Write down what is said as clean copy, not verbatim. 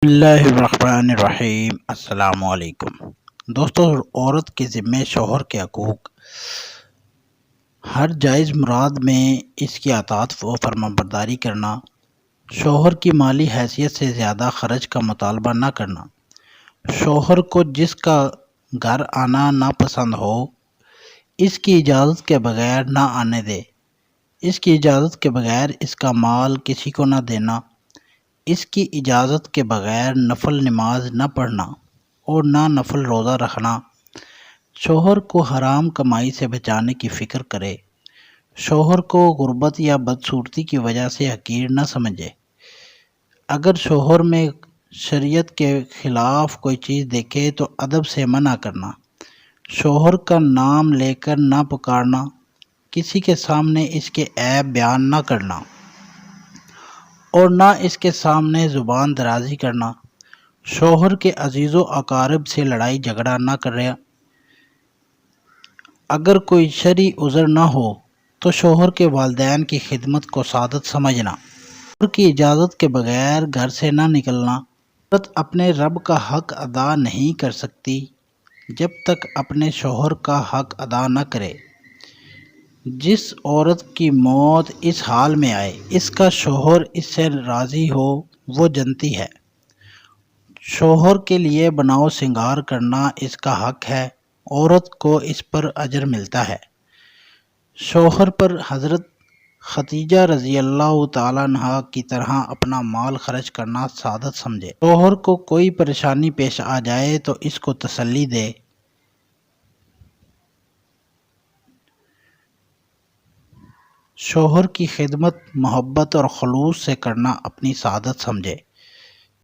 بسم اللہ الرحمن الرحیم۔ السلام علیکم دوستو، عورت کے ذمے شوہر کے حقوق۔ ہر جائز مراد میں اس کی اطاعت و فرمانبرداری کرنا، شوہر کی مالی حیثیت سے زیادہ خرچ کا مطالبہ نہ کرنا، شوہر کو جس کا گھر آنا ناپسند ہو اس کی اجازت کے بغیر نہ آنے دے، اس کی اجازت کے بغیر اس کا مال کسی کو نہ دینا، اس کی اجازت کے بغیر نفل نماز نہ پڑھنا اور نہ نفل روزہ رکھنا، شوہر کو حرام کمائی سے بچانے کی فکر کرے، شوہر کو غربت یا بدصورتی کی وجہ سے حقیر نہ سمجھے، اگر شوہر میں شریعت کے خلاف کوئی چیز دیکھے تو ادب سے منع کرنا، شوہر کا نام لے کر نہ پکارنا، کسی کے سامنے اس کے عیب بیان نہ کرنا اور نہ اس کے سامنے زبان درازی کرنا، شوہر کے عزیز و اقارب سے لڑائی جھگڑا نہ کرے، اگر کوئی شرعی عذر نہ ہو تو شوہر کے والدین کی خدمت کو سعادت سمجھنا، شوہر کی اجازت کے بغیر گھر سے نہ نکلنا۔ عورت اپنے رب کا حق ادا نہیں کر سکتی جب تک اپنے شوہر کا حق ادا نہ کرے۔ جس عورت کی موت اس حال میں آئے اس کا شوہر اس سے راضی ہو وہ جنتی ہے۔ شوہر کے لیے بناؤ سنگار کرنا اس کا حق ہے، عورت کو اس پر اجر ملتا ہے۔ شوہر پر حضرت ختیجہ رضی اللہ تعالیٰ عنہا کی طرح اپنا مال خرچ کرنا سعادت سمجھے۔ شوہر کو کوئی پریشانی پیش آ جائے تو اس کو تسلی دے، شوہر کی خدمت محبت اور خلوص سے کرنا اپنی سعادت سمجھے۔